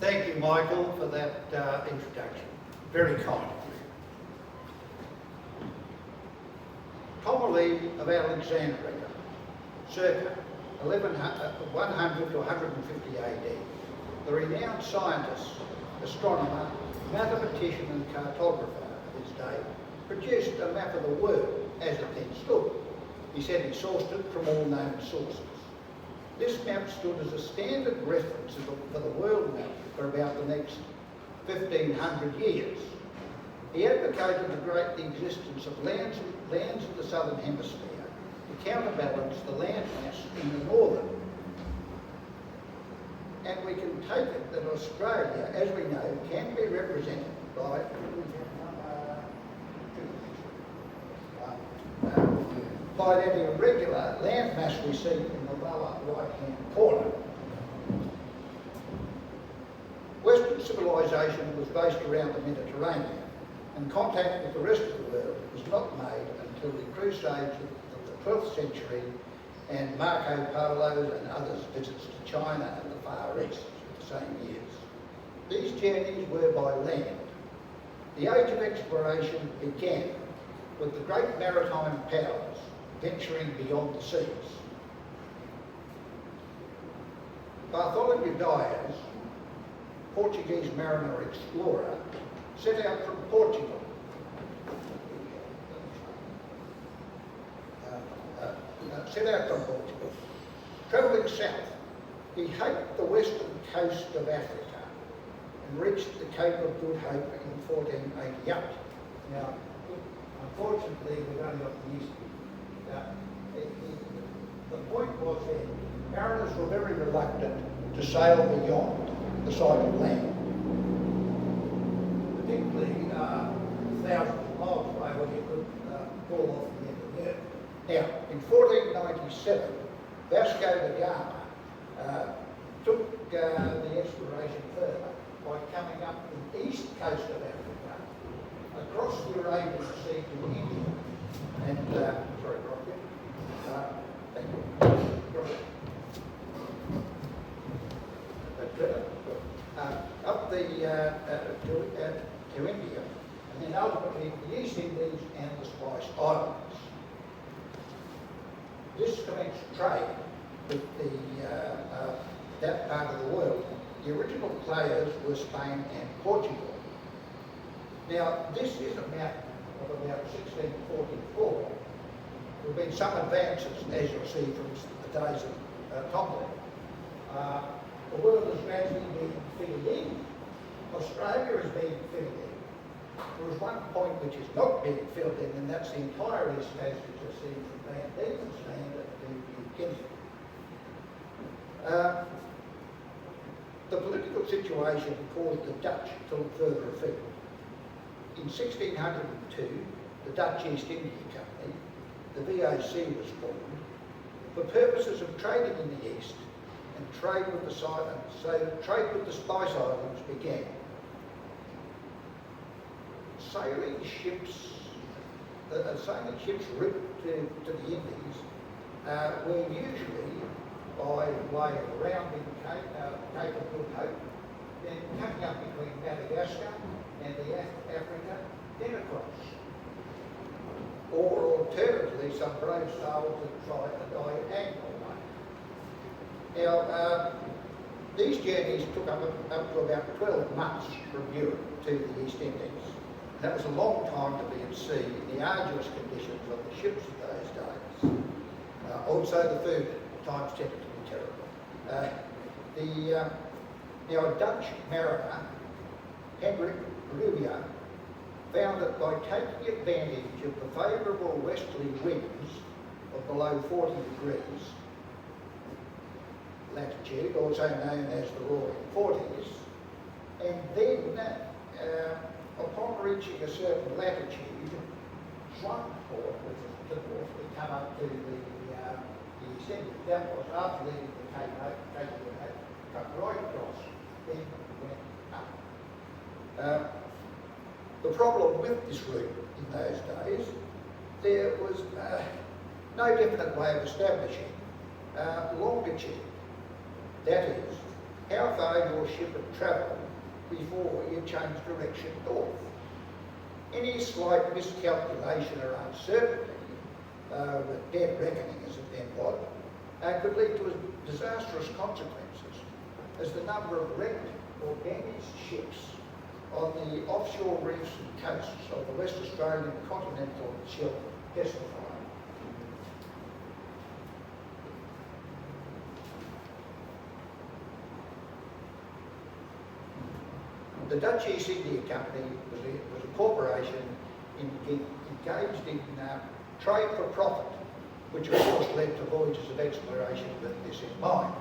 Thank you, Michael, for that introduction. Very kind of you. Ptolemy of Alexandria, circa 100 to 150 AD, the renowned scientist, astronomer, mathematician and cartographer of his day, produced a map of the world as it then stood. He said he sourced it from all known sources. This map stood as a standard reference for the world map for about the next 1500 years. He advocated the existence of lands of the southern hemisphere to counterbalance the landmass in the northern. And we can take it that Australia, as we know, can be represented by that irregular landmass we see in the lower right-hand corner. Western civilization was based around the Mediterranean, and contact with the rest of the world was not made until the Crusades of the 12th century and Marco Polo's and others' visits to China and the Far East the same years. These journeys were by land. The age of exploration began with the great maritime powers venturing beyond the seas. Bartholomew Dias, Portuguese mariner explorer, set out from Portugal. Travelling south, he hiked the western coast of Africa and reached the Cape of Good Hope in 1488. Now, unfortunately, we've only got the east. The point was that mariners were very reluctant to sail beyond the sight of land, particularly thousands of miles away where you could fall off the end of the earth. Now, in 1497, Vasco da Gama took the exploration further by coming up the east coast of Africa, across the Arabian Sea to India, and sorry, Roger. Thank you. Up to India, and then ultimately the East Indies and the Spice Islands. This commenced trade with that part of the world. The original players were Spain and Portugal. Now, this is a map of about 1644. There have been some advances, as you'll see from the days of Tomlin. The world has gradually been filled in. Australia is being filled in. There is one point which is not being filled in, and that's the entire east coast, which you see from Diemens Land to New Guinea. The political situation caused the Dutch to look further afield. In 1602, the Dutch East India Company, the VOC, was formed for purposes of trading in the east, and trade with the Spice Islands began. Sailing ships route to the Indies were usually by way of rounding Cape of Good Hope, then coming up between Madagascar and the Africa, then across. Or alternatively, some brave souls that tried a diagonal way. Now, these journeys took up to about 12 months from Europe to the East Indies. That was a long time to be at sea in the arduous conditions of the ships of those days. Also the food at times tended to be terrible. Now a Dutch mariner, Hendrik Rubier, found that by taking advantage of the favourable westerly winds of below 40 degrees latitude, also known as the Roaring Forties, and then upon reaching a certain latitude, Swamport, which is to the north, would come up to the East Indies. That was after leaving the Cape of Good Hope, cut right across, then went up. The problem with this route in those days, there was no definite way of establishing longitude. That is, how far your ship had travelled before you changed direction north. Any slight miscalculation or uncertainty, with dead reckoning as it then was, could lead to disastrous consequences, as the number of wrecked or damaged ships on the offshore reefs and coasts of the West Australian continental shelf testify. The Dutch East India Company was a corporation engaged in trade for profit, which of course led to voyages of exploration with this in mind.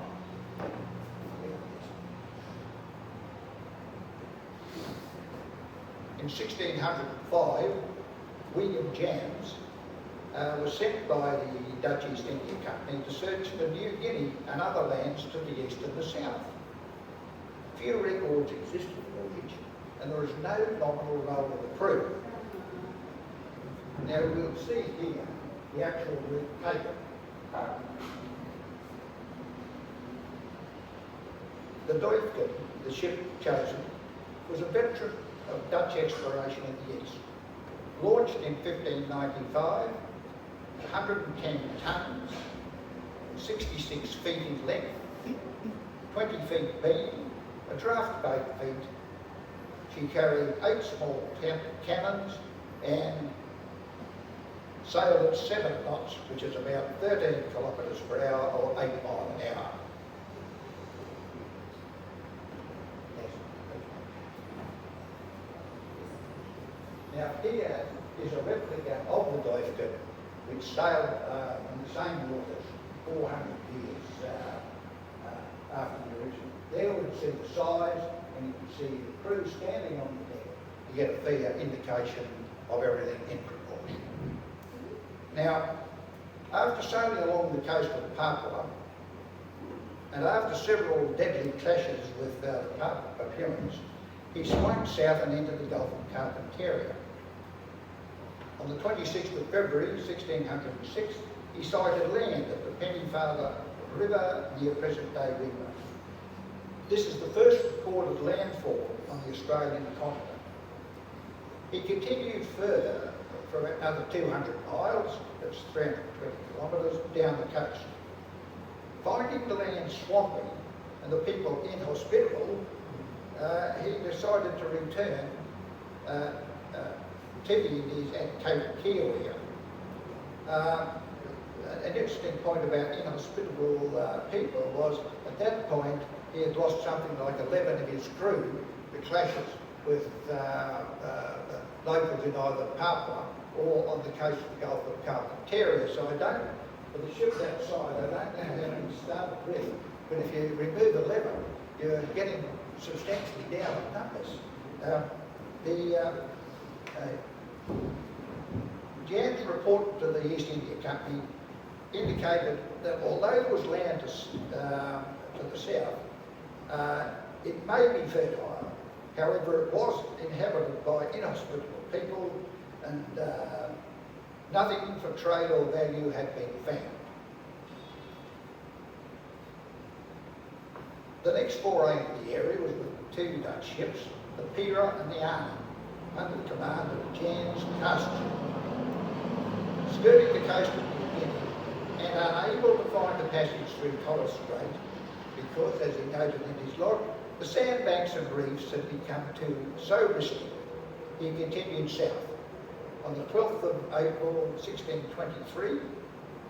In 1605, William James was sent by the Dutch East India Company to search for New Guinea and other lands to the east and the south. Few records exist of the voyage, and there is no nominal roll of the crew. Now we'll see here the actual route taken. The Deutsche, the ship chosen, was a veteran of Dutch exploration in the east. Launched in 1595, 110 tons, 66 feet in length, 20 feet beam, a draft of 8 feet. She carried 8 small cannons and sailed at 7 knots, which is about 13 kilometres per hour or 8 miles an hour. Now here is a replica of the Deutsche, which sailed in the same waters 400 years after the original. There we can see the size, and you can see the crew standing on the deck. You get a fair indication of everything in proportion. Now, after sailing along the coast of Papua, and after several deadly clashes with the Papuans, he swung south and into the Gulf of Carpentaria. On the 26th of February 1606, he sighted land at the Pennyfather River near present-day Brisbane. This is the first recorded landfall on the Australian continent. He continued further for another 200 miles, that's 320 kilometres, down the coast. Finding the land swampy and the people inhospitable, he decided to return to the Indies at Cape Kiwi. An interesting point about inhospitable people was, at that point, he had lost something like 11 of his crew to clashes with locals in either Papua or on the coast of the Gulf of Carpentaria. So I don't, for the ships outside, I don't know how many to start with, but if you remove 11, you're getting substantially down in numbers. Jan's report to the East India Company indicated that although there was land to the south, it may be fertile. However, it was inhabited by inhospitable people, and nothing for trade or value had been found. The next foray into the area was with 2 Dutch ships, the Pira and the Arnhem, under the command of Jan's Castle. Skirting the coast of New Guinea and unable to find a passage through Taurus Strait, because, as he noted in his log, the sandbanks and reefs had become so risky, he continued south. On the 12th of April 1623,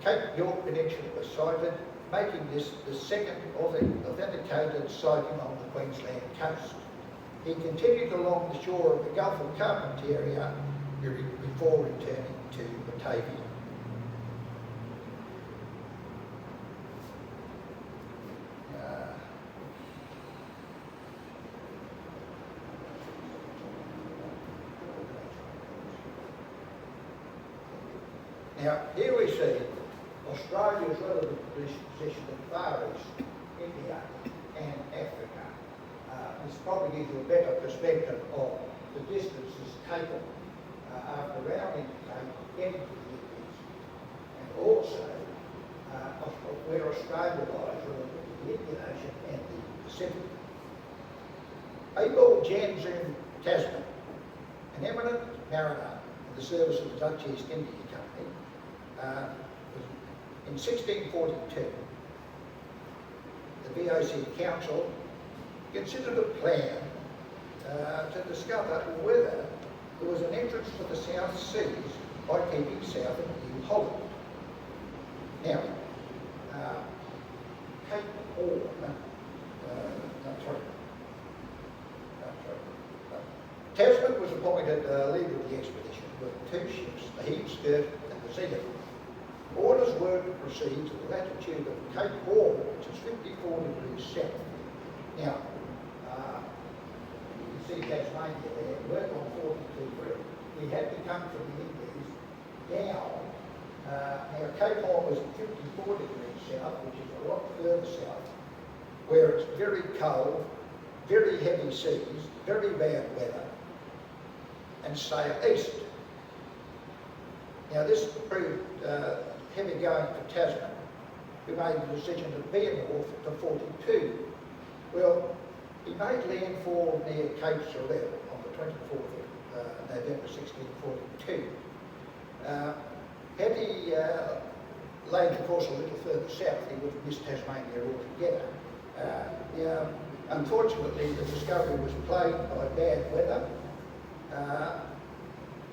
Cape York Peninsula was sighted, making this the second authenticated sighting on the Queensland coast. He continued along the shore of the Gulf of Carpentaria before returning to Batavia. Now, here we see Australia's relative position in Far East, India and Africa. This probably gives you a better perspective of the distances taken after rounding the Cape, getting to the Indies, and also where Australia lies relative to the Indian Ocean and the Pacific. Abel Jens in Tasman, an eminent mariner in the service of the Dutch East India Company, in 1642, the VOC Council considered a plan to discover whether there was an entrance to the South Seas by keeping south of New Holland. Now, Cape Horn, Tasman was appointed leader of the expedition with 2 ships, the Heemskirt and the Zeeland. Orders were to proceed to the latitude of Cape Horn, which is 54 degrees south. Now, you can see Tasmania there, work on 42 we had to come from the Indies down. Now, Cape Horn was at 54 degrees south, which is a lot further south, where it's very cold, very heavy seas, very bad weather, and sail east. Now, this proved heavy going for Tasman, who made the decision to veer north to 42. Well, he made landfall near Cape Sorel on the 24th of November 1642. Had he laid the course a little further south, he would have missed Tasmania altogether. Unfortunately, the Discovery was plagued by bad weather.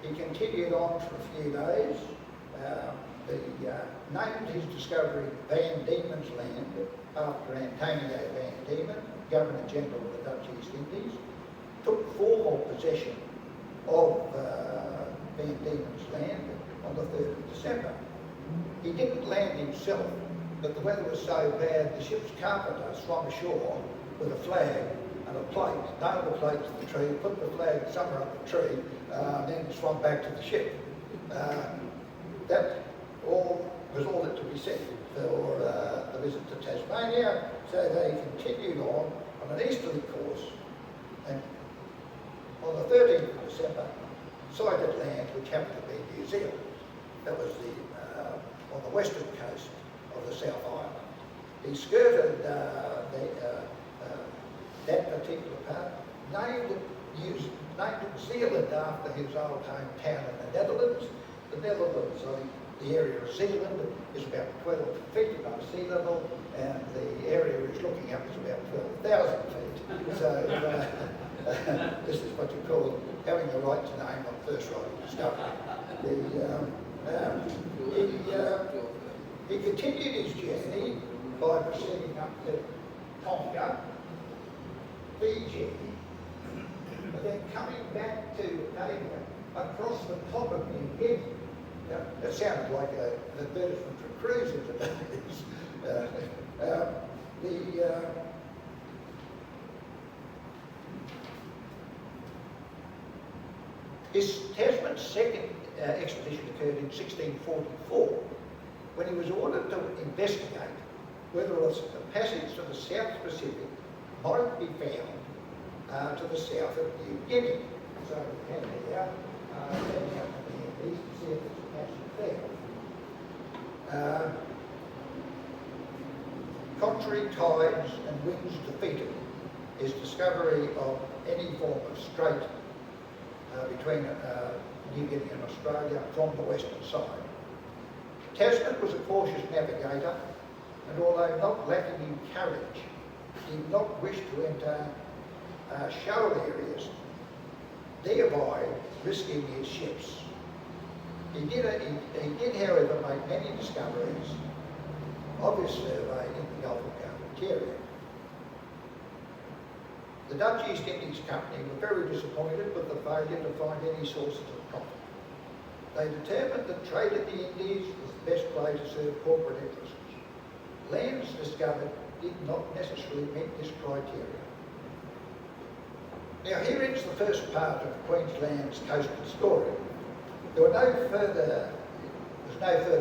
He continued on for a few days. Named his discovery Diemens Land after Antonio van Diemen, Governor-General of the Dutch East Indies, took formal possession of Van Diemen's Land on the 3rd of December. He didn't land himself, but the weather was so bad the ship's carpenter swung ashore with a flag and a plate, nailed the plate to the tree, put the flag somewhere up the tree, then swung back to the ship. That was all that to be said for the visit to Tasmania, so they continued on an easterly course, and on the 13th of December, sighted land which happened to be New Zealand. That was on the western coast of the South Island. He skirted that particular part, named it Zealand after his old hometown in the Netherlands. The Netherlands, the area of Zealand is about 12 feet above sea level, and the area he's looking at is about 12,000 feet. So this is what you call having the right to name on first right of discovery. He continued his journey by proceeding up to Tonga, Fiji, but then coming back to Asia across the top of New Guinea. That sounded like an advertisement for cruises today. His Tasman's second expedition occurred in 1644, when he was ordered to investigate whether a passage to the South Pacific might be found to the south of New Guinea. So we can here, heading up to the east to see if there's a passage there. Contrary tides and winds defeated his discovery of any form of strait between New Guinea and Australia from the western side. Tasman was a cautious navigator, and although not lacking in courage, did not wish to enter shoal areas, thereby risking his ships. He did, however, make many discoveries of his survey in the Gulf of Carpentaria. The Dutch East Indies Company were very disappointed with the failure to find any sources of profit. They determined that trade in the Indies was the best way to serve corporate interests. Lands discovered did not necessarily meet this criteria. Now here ends the first part of Queensland's coastal story. There was no further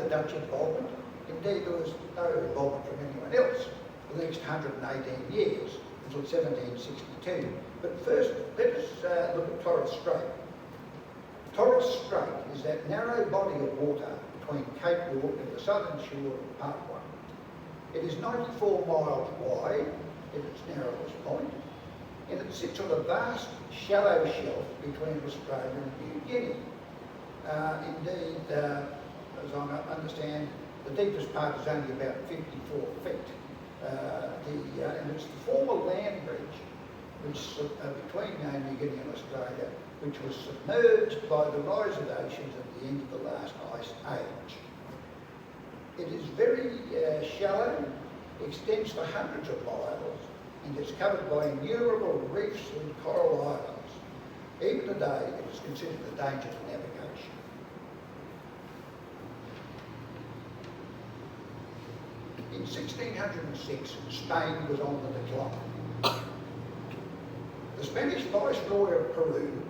Dutch involvement. Indeed, there was no involvement from anyone else for the next 118 years, until 1762. But first, let us look at Taurus Strait. Taurus Strait is that narrow body of water between Cape York and the southern shore of Part 1. It is 94 miles wide at its narrowest point, and it sits on a vast, shallow shelf between Australia and New Guinea. Indeed, as I understand, the deepest part is only about 54 feet. And it's the former land bridge which, between New Guinea and Australia, which was submerged by the rise of oceans at the end of the last ice age. It is very shallow, extends for hundreds of miles, and is covered by innumerable reefs and coral islands. Even today, it is considered a danger to navigation. In 1606, Spain was on the decline. The Spanish Viceroy of Peru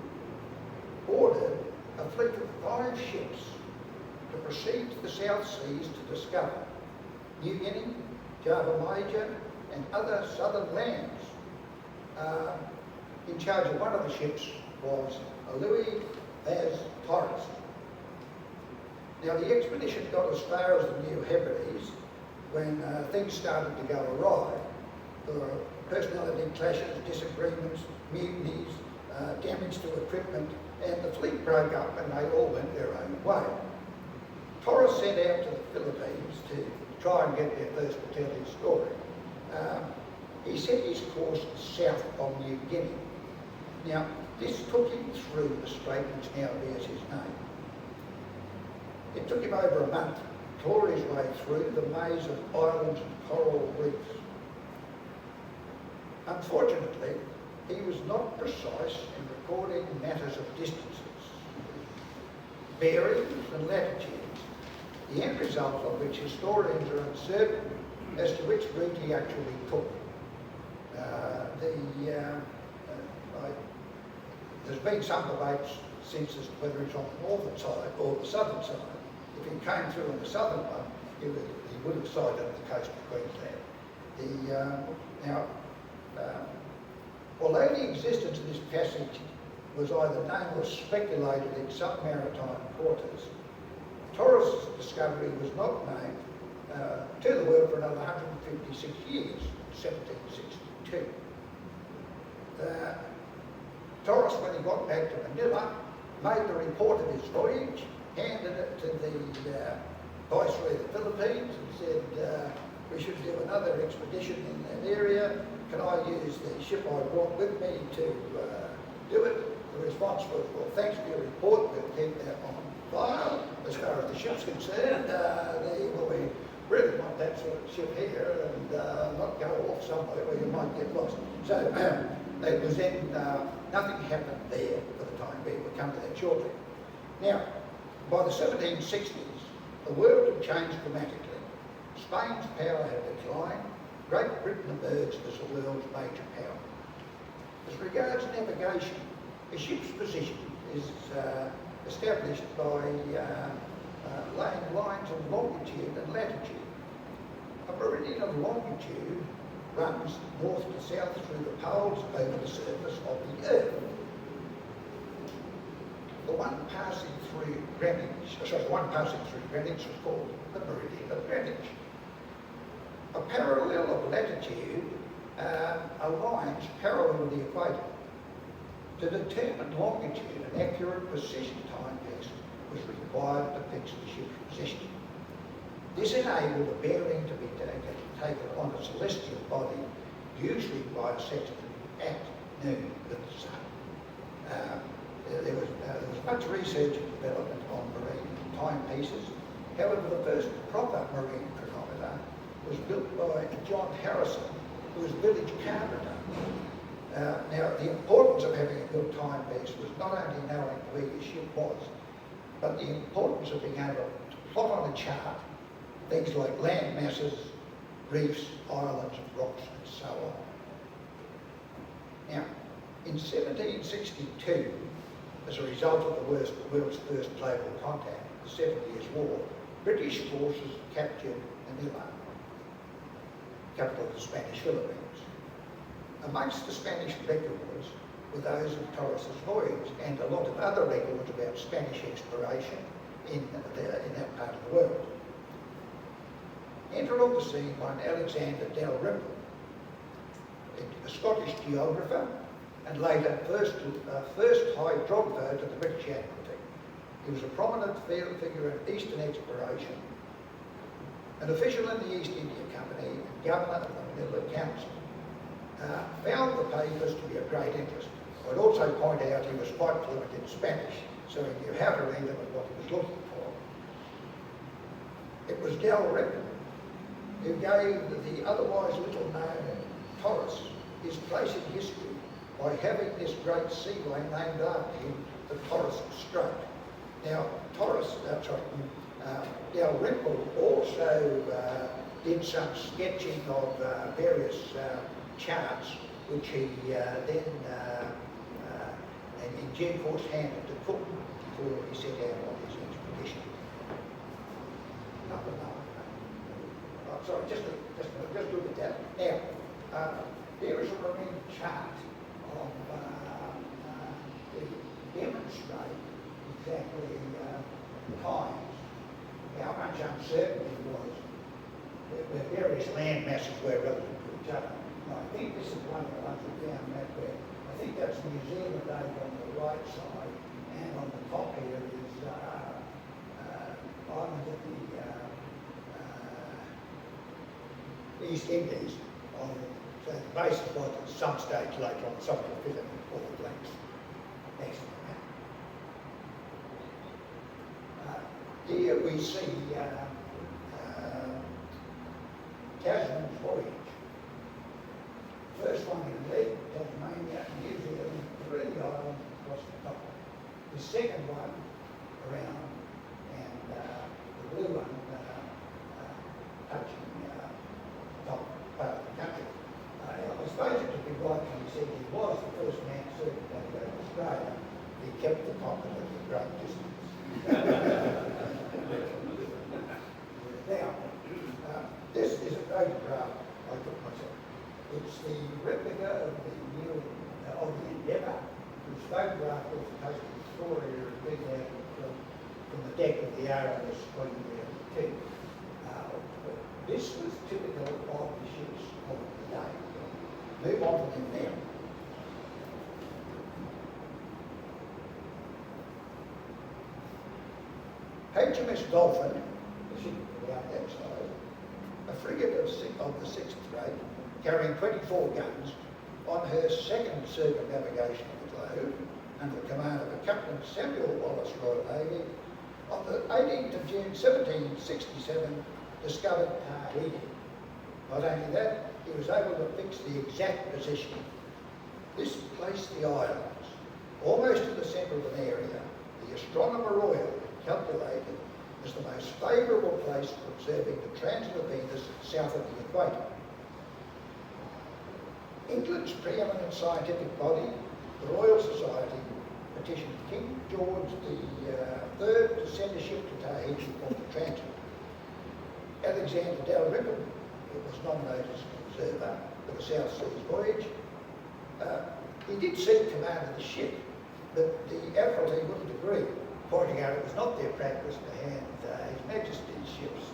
ordered a fleet of 5 ships to proceed to the South Seas to discover New Guinea, Java Major, and other southern lands. In charge of one of the ships was Louis Vaz Taurus. Now, the expedition got as far as the New Hebrides when things started to go awry. There were personality clashes, disagreements, mutinies, damage to equipment, and the fleet broke up and they all went their own way. Taurus set out to the Philippines to try and get there first to tell his story. He set his course south of New Guinea. Now, this took him through the strait which now bears his name. It took him over a month to claw his way through the maze of islands and coral reefs. Unfortunately, he was not precise in recording matters of distances, bearings and latitudes, the end result of which historians are uncertain as to which route he actually took. There's been some debates since as to whether he's on the northern side or the southern side. If he came through on the southern one, he would have sided on the coast of Queensland. Although the existence of this passage was either known or speculated in some maritime quarters, Taurus Discovery was not known to the world for another 156 years, 1762. Taurus, when he got back to Manila, made the report of his voyage, handed it to the Viceroy of the Philippines and said, we should do another expedition in that area. Can I use the ship I brought with me to do it? The response was, well, thanks for your report, we'll keep that on file. As far as the ship's concerned, we really want that sort of ship here and not go off somewhere where you might get lost. So it was then, nothing happened there for the time being. We'll come to that shortly. Now, by the 1760s, the world had changed dramatically. Spain's power had declined. Great Britain emerged as the world's major power. As regards navigation, a ship's position is established by laying lines of longitude and latitude. A meridian of longitude runs north to south through the poles over the surface of the Earth. The one passing through Greenwich was called the meridian of Greenwich. A parallel of latitude aligns parallel with the equator. To determine longitude, an accurate precision timepiece was required to fix the ship's position. This enabled a bearing to be taken on a celestial body, usually by a sextant at noon with the sun. There was much research and development on marine timepieces. However, the first proper marine chronometer was built by John Harrison, who was village carpenter. Now, the importance of having a good timepiece was not only knowing where your ship was, but the importance of being able to plot on a chart things like land masses, reefs, islands, rocks, and so on. Now, in 1762, as a result of the world's first global contact, the 7 Years' War, British forces captured Manila, capital of the Spanish Philippines. Amongst the Spanish records were those of Taurus's voyage and a lot of other records about Spanish exploration in that part of the world. Entered on the scene by an Alexander Dalrymple. a Scottish geographer, and later first hydrographer to the British Admiralty. He was a prominent figure in Eastern exploration, an official in the East India Company, and governor of the Manila Council. Found the papers to be of great interest. I'd also point out he was quite fluent in Spanish, so he knew how to read them and what he was looking for. It was Dalrymple who gave the otherwise little known Taurus his place in history by having this great seaway named after him, the Taurus Strait. Now, Dalrymple also did some sketching of various charts, which he then in due course handed to Cook before he set out on his expedition. Sorry, just look at that. Now, there is a marine chart of the demonstrate exactly times how much uncertainty was where various land masses were relative to each other. Now, I think this is one of the ones we found that where I think that's New Zealand over on the right side, and on the top here is island of the East Indies. So the basis was at some stage later on something will fit in all the blanks. Next. Here we see Tasman's voyage. First one in lead, Tasmania, New Zealand, 3 islands across the top. The second one around, and the blue one touching the top part of the country. I suppose it would be right when he said he was the first man circumnavigator of Australia. He kept the continent at a great distance. Now, this is a photograph I took myself. It's the replica of the Endeavour, whose photograph was supposed to be Victoria being out from the deck of the RMS Queensland. This was typical of the ships of the day. Move on to them now. HMS Dolphin, the ship around that side, a frigate of the 6th grade, carrying 24 guns, on her second circumnavigation of the globe, under the command of Captain Samuel Wallace, Royal Navy, on the 18th of June 1767, discovered Tahiti. Not only that, he was able to fix the exact position. This placed the islands almost in the centre of an area the Astronomer Royal calculated as the most favourable place for observing the transit of Venus south of the equator. England's preeminent scientific body, the Royal Society, petitioned King George III to send a ship to Tahiti for the transit. Alexander Dalrymple, who was nominated as an observer for the South Seas voyage, he did seek command of the ship, but the Admiralty wouldn't agree, pointing out it was not their practice to hand His Majesty's ships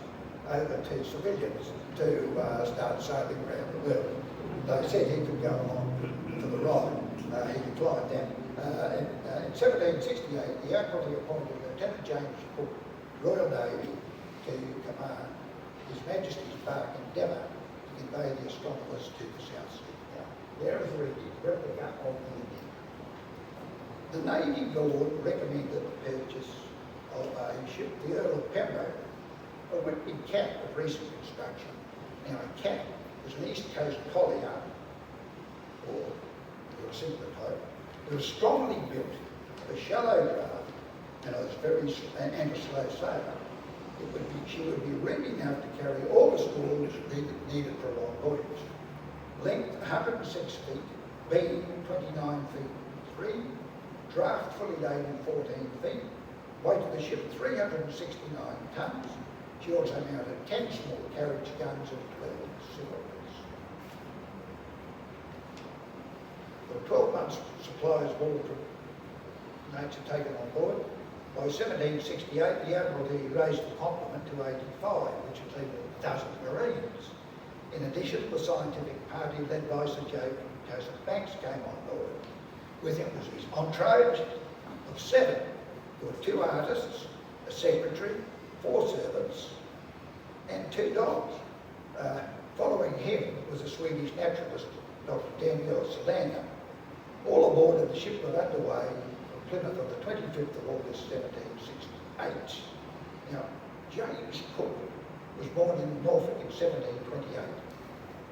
over to civilians to start sailing around the world. They said he could go along for the ride. He declined that. In 1768, the Admiralty appointed Lieutenant James Cook, Royal Navy, to command His Majesty's bark Endeavour to convey the astronomers to the South Sea. Now, there is a replica of the Endeavour. The Navy Lord recommended the purchase of a ship, the Earl of Pembroke, a Whitby cat of recent construction. Now, a cat is an East Coast collier, or a similar type. It was strongly built, a shallow draft, and a slow sailor. She would be ready enough to carry all the stores needed for a long voyage. Length 106 feet, beam 29 feet 3, draft fully laden 14 feet, weight of the ship 369 tons. She also mounted 10 small carriage guns and 12 cylinders. There were 12 months' supplies of all mates had taken on board. By 1768, the Admiralty raised the complement to 85, which included a dozen Marines. In addition, the scientific party led by Sir Joseph Banks came on board. With him was his entourage of 7. There were 2 artists, a secretary, 4 servants, and 2 dogs. Following him was a Swedish naturalist, Dr. Diemens Land. All aboard of the ship were underway from Plymouth on the 25th of August 1768. Now, James Cook was born in Norfolk in 1728.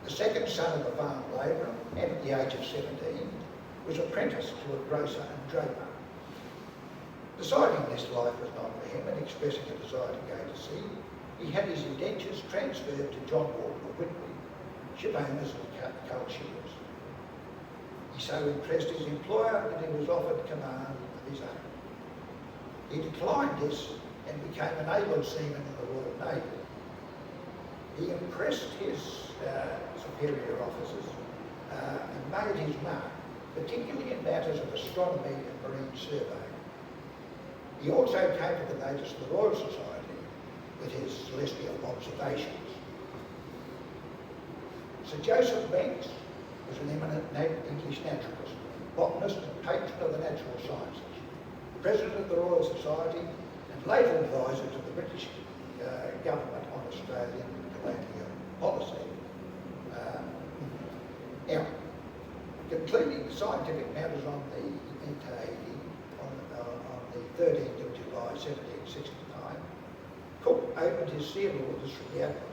The second son of a farm labourer, and at the age of 17, was apprenticed to a grocer and draper. Deciding this life was not for him and expressing a desire to go to sea, he had his indentures transferred to John Walton of Whitby, ship owners and coal shippers. He so impressed his employer that he was offered command of his own. He declined this and became an able seaman in the Royal Navy. He impressed his superior officers and made his mark, particularly in matters of astronomy and marine survey. He also came to the notice of the Royal Society with his celestial observations. Sir Joseph Banks was an eminent English naturalist, botanist and patron of the natural sciences, president of the Royal Society and later advisor to the British government on Australian colonial policy. Now, concluding scientific matters on the on the 13th of July 1769, Cook opened his seal orders from the Admiral.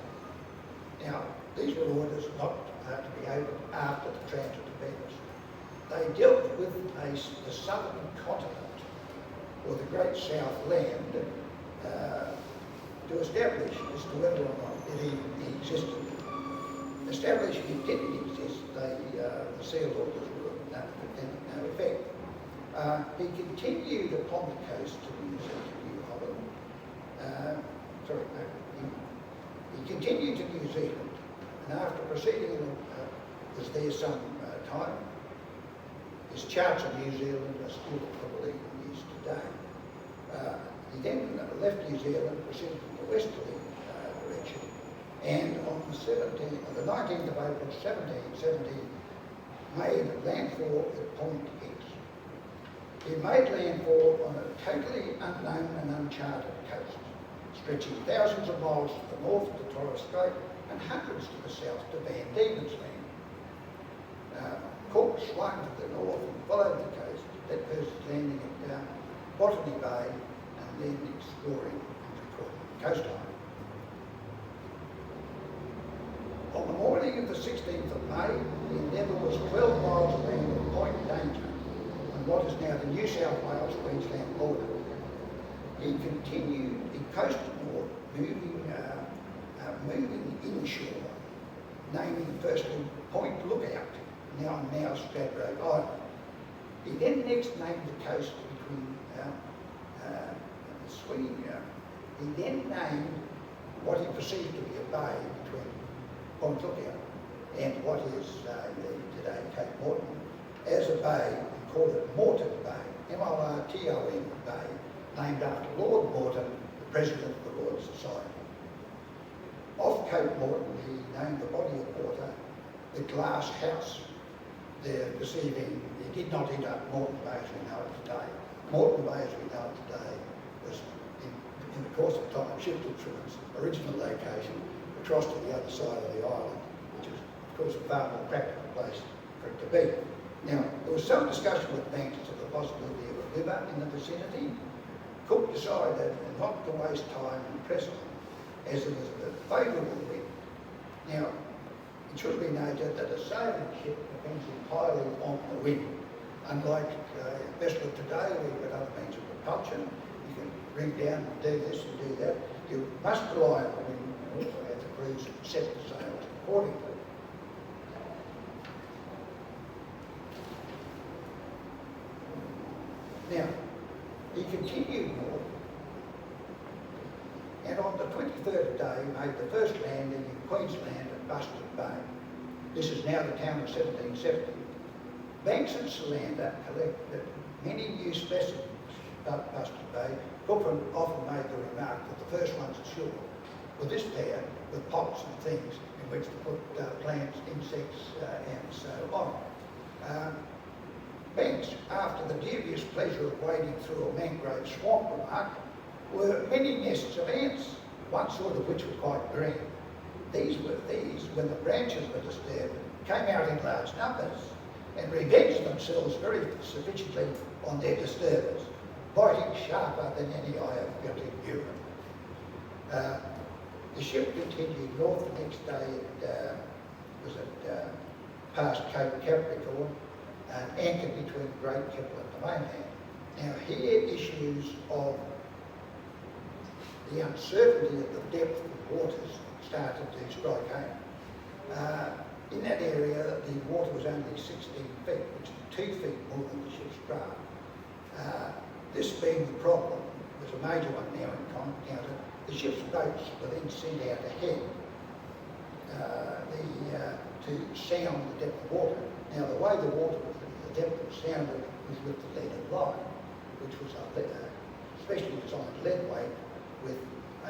Now, these were orders not to be opened after the transit of Venus. They dealt with the southern continent, or the Great South Land, to establish as to whether or not it even existed. Establishing it didn't exist, the seal orders were of no effect. He continued upon the coast to New Holland. He continued to New Zealand, and after proceeding was there some time. His charts of New Zealand are still probably used today. He then left New Zealand, proceeded in the westerly direction, and on the 19th of April 1770, made landfall at Point X. He made landfall on a totally unknown and uncharted coast, stretching thousands of miles to the north of the Taurus Strait and hundreds to the south to Diemens Land. Cook swung to the north and followed the coast, that first landing at Botany Bay and then exploring and recording the coastline. On the morning of the 16th of May, the Endeavour was 12 miles away from Point Danger, on what is now the New South Wales-Queensland border. He continued, he coasted north, moving inshore, naming firstly Point Lookout, now Stradbroke Island. He then next named the coast between Sweden. He then named what he perceived to be a bay between Point Lookout and what is today Cape Morton as a bay, and called it Moreton Bay, Morton Bay, named after Lord Moreton, the President of the Royal Society. Off Cape Morton, he named the body of water the Glass House, there perceiving he did not end up Moreton Bay as we know it today. Moreton Bay as we know it today was, in the course of time, shifted from its original location across to the other side of the island, which is, of course, a far more practical place for it to be. Now, there was some discussion with Banks as to the possibility of a river in the vicinity. Cook decided not to waste time and press on, as it was a favourable wind. Now, it should be noted that a sailing ship depends entirely on the wind. Unlike a vessel of today, where you've got other means of propulsion, you can ring down and do this and do that. You must rely on the wind and also have the crews set the sails accordingly. Now, he continued north, and on the 23rd day made the first landing in Queensland at Brisbane Bay. This is now the town of 1770. Banks and Solander collected many new specimens at Brisbane Bay. Cook often made the remark that the first ones ashore were this pair with pots and things in which to put plants, insects, and so on. Banks, after the dubious pleasure of wading through a mangrove swamp remark, were many nests of ants, one sort of which were quite green. These, when the branches were disturbed, came out in large numbers and revenged themselves very sufficiently on their disturbers, biting sharper than any I have felt in Europe. The ship continued north the next day past Cape Capricorn and anchored between Great Keppel and the mainland. Now here issues of the uncertainty of the depth of waters started to strike home. In that area, the water was only 16 feet, which is 2 feet more than the ship's draft. This being the problem, was a major one now encountered. The ship's boats were then sent out ahead to sound the depth of water. Now, the way the depth was sounded was with the leaded line, which was a specially designed lead weight with a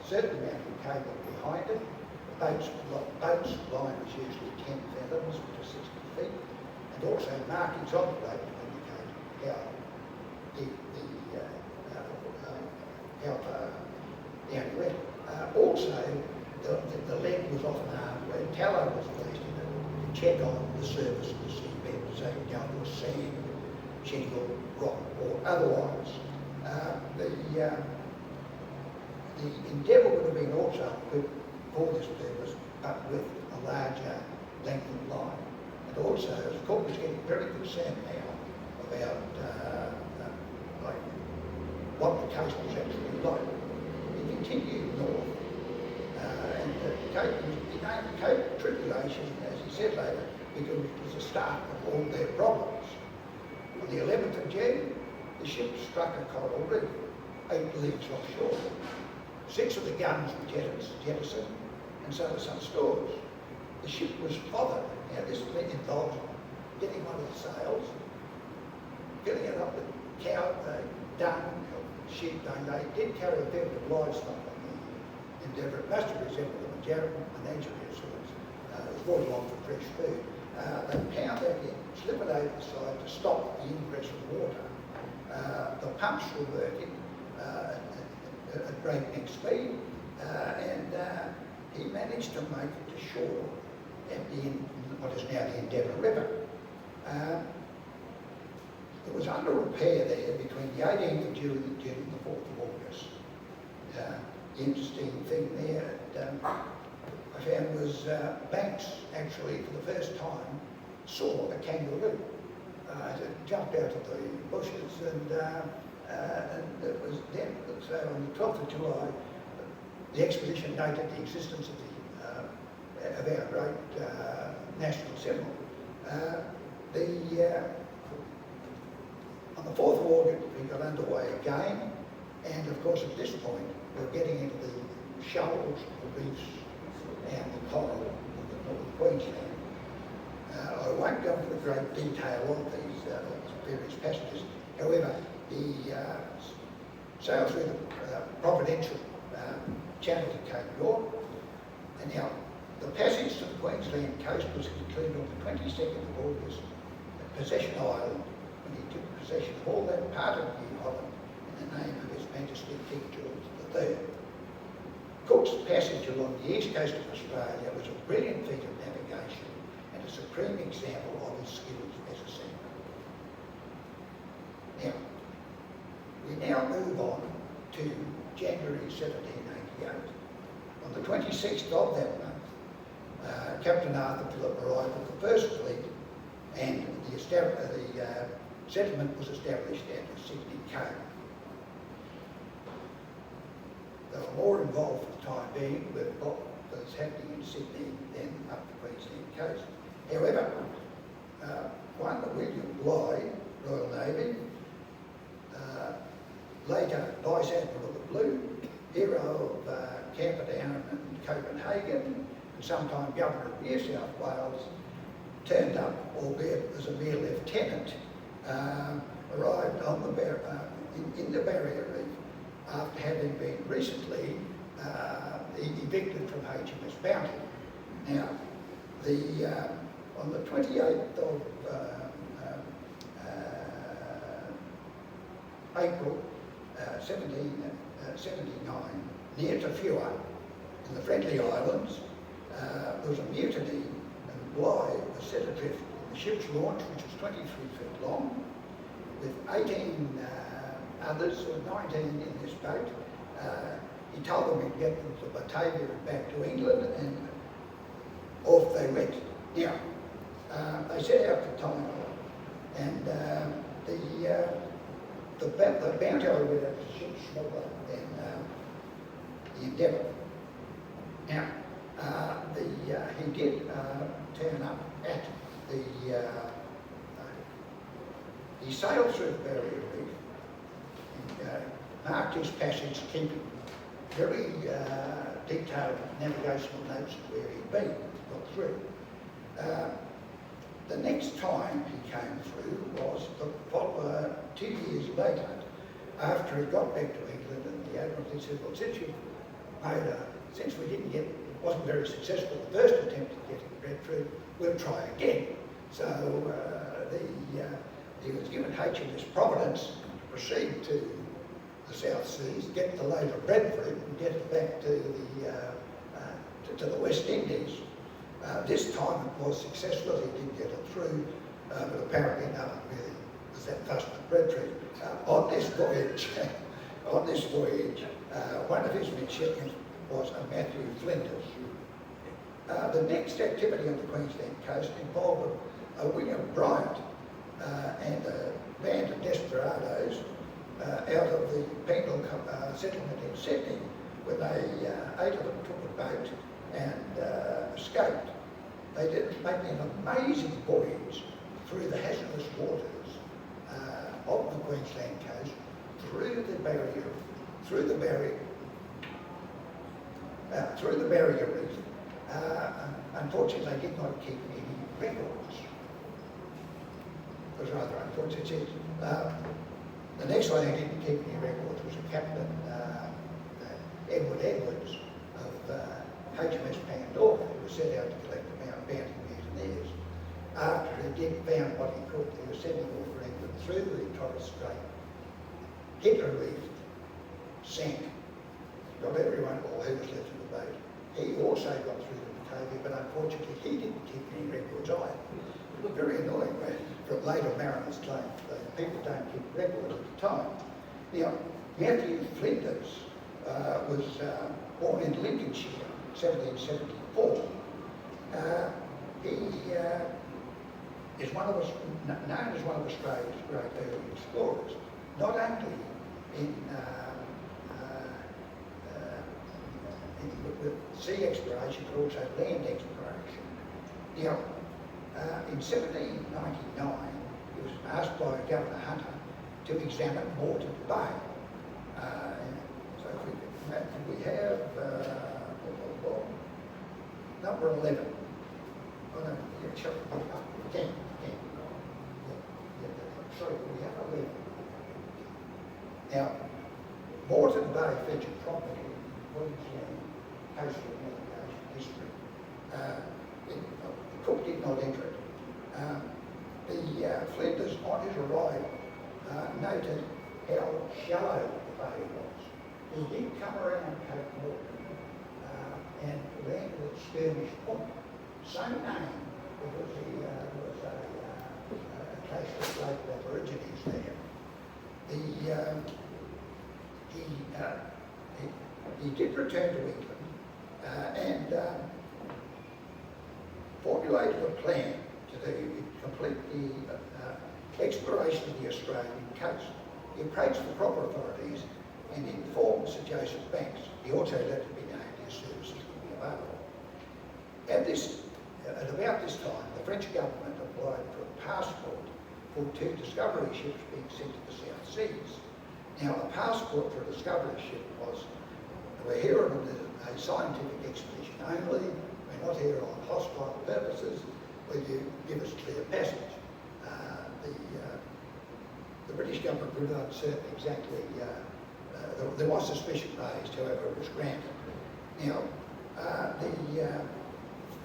certain amount of cable behind it. The boat's line was usually 10 fathoms, which is 60 feet, and also markings on the boat to indicate how deep how far down you went. Also, the lead was often armed where tallow was placed in it to check on the surface of the seabed, so you go to sand, shingle, rock, or otherwise. The Endeavour would have been also equipped for this purpose, but with a larger length of line. And also, as the court was getting very concerned now about what the coast was actually like. He continued north, and the Cape was named Cape Tribulation, as he said later, because it was the start of all their problems. On the 11th of June, the ship struck a coral reef, 8 leagues offshore. 6 of the guns were jettisoned, and so were some stores. The ship was bothered. Now this involved getting one of the sails, filling it up with cow dung, sheep dung. They did carry a fair bit of livestock on the Endeavour. It must have resembled a menagerie of sorts. It was brought along for fresh food. They pound that in, slip it over the side to stop the ingress of water. The pumps were working at breakneck speed, and he managed to make it to shore at what is now the Endeavour River. It was under repair there between the 18th of June and the 4th of August. The interesting thing there I found was Banks actually for the first time saw a kangaroo. It jumped out of the bushes and it was then, so on the 12th of July, the expedition noted the existence of our great national symbol. On the 4th of August, we got underway again, and of course at this point, we're getting into the shoals, the reefs, and the coral of the North Queensland. I won't go into the great detail of these various passages. However, he sailed through the Providential Channel to Cape York, and now the passage to the Queensland coast was concluded on the 22nd of August at Possession Island, when he took possession of all that part of New Holland in the name of His Majesty King George III. Cook's passage along the east coast of Australia was a brilliant feat of navigation and a supreme example of his skills as a seaman. Now, we now move on to January 1788. On the 26th of that month, Captain Arthur Phillip arrived with the first fleet, and the settlement was established at Sydney Cove. They were more involved for the time being with what was happening in Sydney than up the Queensland coast. However, one, William Bligh, Royal Navy, later Vice Admiral of the Blue, hero of Camperdown and Copenhagen, and sometime Governor of New South Wales, turned up, albeit as a mere lieutenant, arrived on in the Barrier Reef after having been recently evicted from HMS Bounty. Now, on the 28th of April 1779, near Tafua, in the Friendly Islands, there was a mutiny and Bligh was set adrift in the ship's launch, which was 23 feet long, with 18 others, or 19 in this boat. He told them he'd get them to Batavia and back to England, and off they went. Now, they set out for Thailand, and the Bounty was a ship smaller than the Endeavour. Now, he did turn up at he sailed through the Barrier Reef and marked his passage, keeping very detailed navigational notes of where he'd been, got through. The next time he came through was 2 years later, after he got back to England, and the Admiralty said, well, since we didn't get, it wasn't very successful, the first attempt at getting breadfruit, we'll try again. So he was given HMS Providence to proceed to the South Seas, get the load of breadfruit and get it back to the West Indies. This time it was successful, he did get it through, but apparently no one really was that fussed with breadfruit. On this voyage, one of his midshipmen was a Matthew Flinders. The next activity on the Queensland coast involved a William Bryant and a band of desperados out of the penal settlement in Sydney, when 8 of them took a boat and escaped. They did make an amazing voyage through the hazardous waters of the Queensland coast, through the Barrier Reef. Unfortunately, they did not keep any records. It was rather unfortunate. The next one who didn't keep any records was a Captain Edward Edwards of HMS Pandora, who was set out to collect the bounty mutineers. After he did found what he could, he was sending off for England through the Taurus Strait, hit a reef, sank, got everyone, or who was left in the boat. He also got through to Batavia, but unfortunately he didn't keep any records either. Very annoying, from later mariners claim that people don't keep records at the time. Now, Matthew Flinders was born in Lincolnshire, 1774. He is known as one of Australia's great early explorers, not only with sea exploration, but also land exploration. Now, in 1799, he was asked by Governor Hunter to examine Moreton Bay. So if we have number 11. Oh no, yeah, sure. 10. Sorry, we have 11. Now, Moreton Bay featured property in Queensland coastal navigation history. The Cook did not enter it. The Flinders, on his arrival, noted how shallow the bay was. He did come around Cape Morton and landed at Skirmish Point. Same name, because he was a case of local Aborigines there. He did return to England and formulated a plan to complete the exploration of the Australian coast. He approached the proper authorities and informed Sir Joseph Banks. He also let it be known his services would be available. At about this time, the French government applied for a passport for 2 discovery ships being sent to the South Seas. Now, a passport for a discovery ship was, we're here on a scientific expedition only, we're not here on hostile purposes, will you give us clear passage? The British government were not certain exactly, there was suspicion raised, however it was granted. Now, the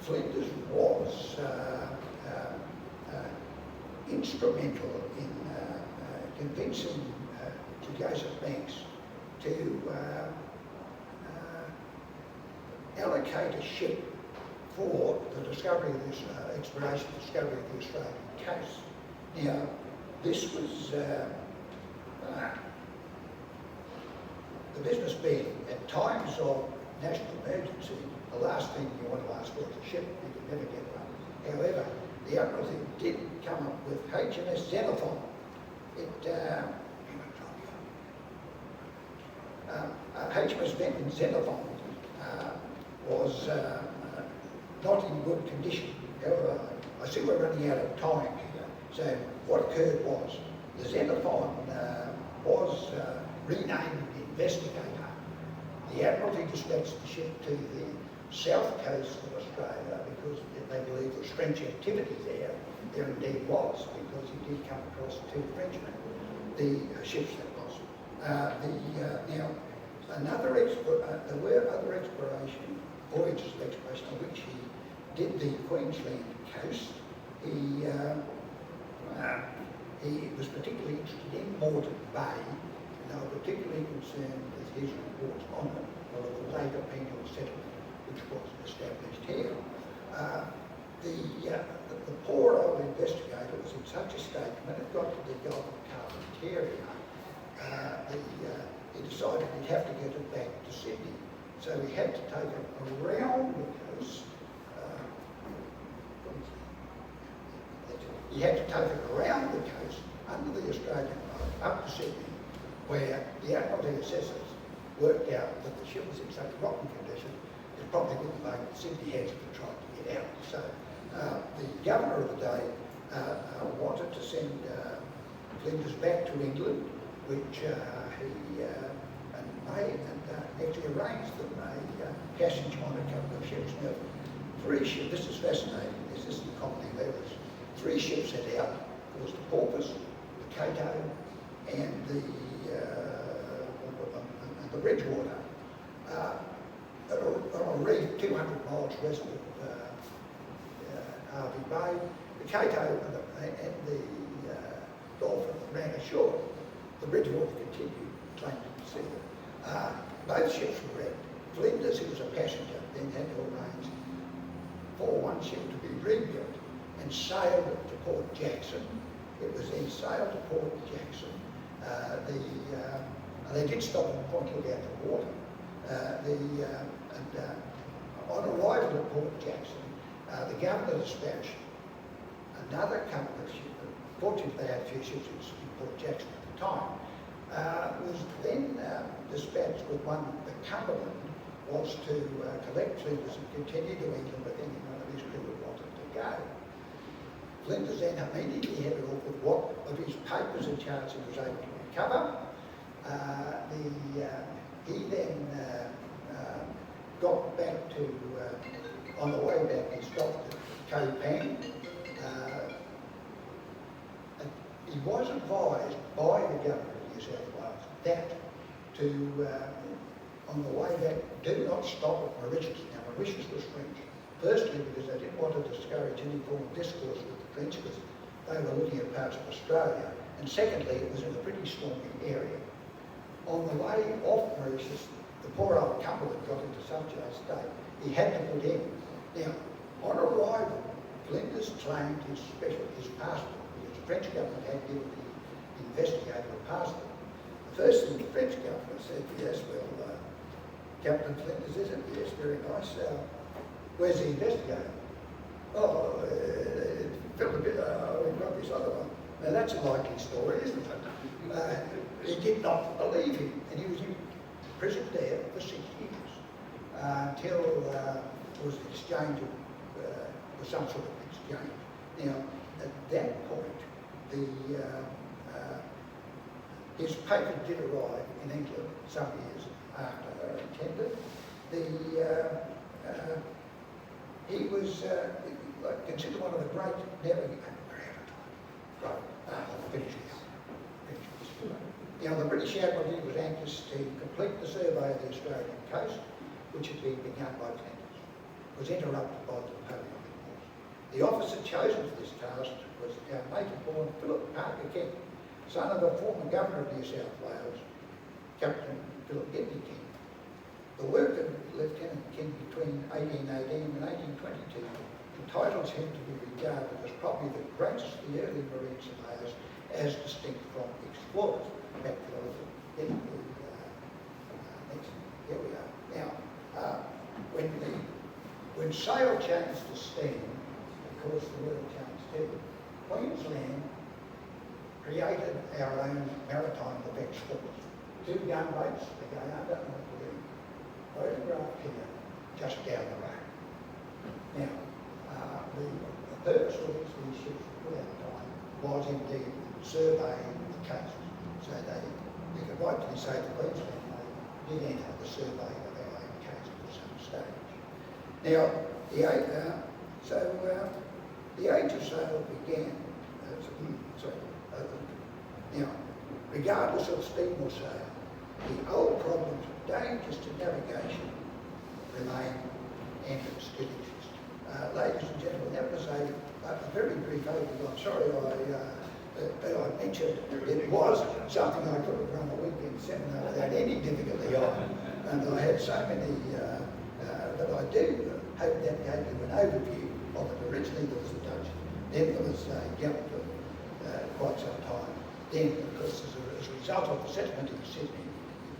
Flinders was instrumental in convincing Joseph Banks to allocate a ship for the discovery of this exploration, discovery of the Australian coast. Now, this was the business being at times of national emergency, the last thing you want to ask for is a ship. You can never get one. However, the Admiralty did come up with HMS Xenophon. HMS Xenophon was not in good condition. However, I see we're running out of time here. So what occurred was the Xenophon was renamed Investigator. The Admiralty dispatched the ship to the south coast of Australia because they believed there was French activity there. There indeed was, because he did come across two Frenchmen, the ships that was. Now, there were other exploration, voyages of exploration on which he did the Queensland coast. He was particularly interested in Moreton Bay, and they were particularly concerned with his reports on it, for the later penal settlement which was established here. The poor old investigator was in such a state when it got to the Gulf of Carpentaria, he decided he'd have to get it back to Sydney. So he had to take it around the coast. He had to take it around the coast under the Australian boat up to Sydney, where the Admiralty assessors worked out that the ship was in such rotten condition it probably wouldn't make Sydney heads if it tried to get out. So the governor of the day wanted to send Flinders back to England, which he made, and actually arranged them a passage on a couple of ships. Now, 3 ships, this is fascinating, this is the comedy of errors. 3 ships set out. There was the Porpoise, the Cato, and the Bridgewater. On a reef 200 miles west of Harvey Bay, the Cato and the Dolphin ran ashore. The Bridgewater continued, claimed to see them. Both ships were wrecked. Flinders, who was a passenger, then had to arrange for one ship to be rebuilt and sailed to Port Jackson. It was then sailed to Port Jackson. They did stop at Point Lookout for water. On arrival at Port Jackson, the governor dispatched another company of ships. Fortunately, they had a few ships in Port Jackson at the time. Was then dispatched with one, the Cumberland, was to collect Flinders and continue to England with any one of his crew who wanted to go. Flinders then immediately headed off with what of his papers and charts he was able to recover. He then got back to, on the way back, he stopped at Copan. He was advised by the governor of New South Wales that on the way back, do not stop at Mauritius. Now, Mauritius was French. Firstly, because they didn't want to discourage any form of discourse with the French, because they were looking at parts of Australia. And secondly, it was in a pretty stormy area. On the way off Mauritius, the poor old Cumberland got into such a state, he had to put in. Now, on arrival, Flinders claimed his passport, because the French government had given the investigator a passport. The first thing the French government said, yes, well, Captain Flinders, is it? Yes, very nice. Where's the investigator? Oh, it felt a bit, we've got this other one. Now, that's a likely story, isn't it? He did not believe him, and he was imprisoned there for 6 years until there was an exchange or some sort of exchange. Now, at that point, his paper did arrive in England some years after they were intended. He was considered one of the great navigators. Right, I'll finish this. Now, the British Admiralty was anxious to complete the survey of the Australian coast. which had been begun by tenders, was interrupted by the Napoleonic Wars. The officer chosen for this task was our native-born Philip Parker King, son of the former Governor of New South Wales, Captain Philip Gedney King. The work of Lieutenant King between 1818 and 1822 entitles him to be regarded as probably the greatest of the early marine surveyors, as distinct from explorers. Back to the next, here we are. Now, when sail changed to steam, of course the world changed too. Queensland created our own Maritime Defence Force. 2 gunboats, they go under and we're photographed here, just down the road. Now, the purpose of these ships at that time was indeed surveying the coast. So we could rightly say the Queensland Navy did enter the survey of our own coast at some stage. Now, the age of sail began, now, regardless of steam or sail, the old problems of dangers to navigation remain and still exist. Ladies and gentlemen, that was a very brief overview. I'm sorry that I mentioned it was something I could have run a weekend seminar without any difficulty on, and I had so many, but I do hope that gave you an overview of it. Originally there was the Deutsche, then there was Yacht for quite some time. Then, of course, as a result of the settlement in Sydney,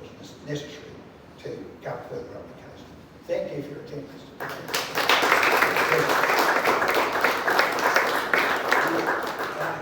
it was necessary to come further up the coast. Thank you for your attention.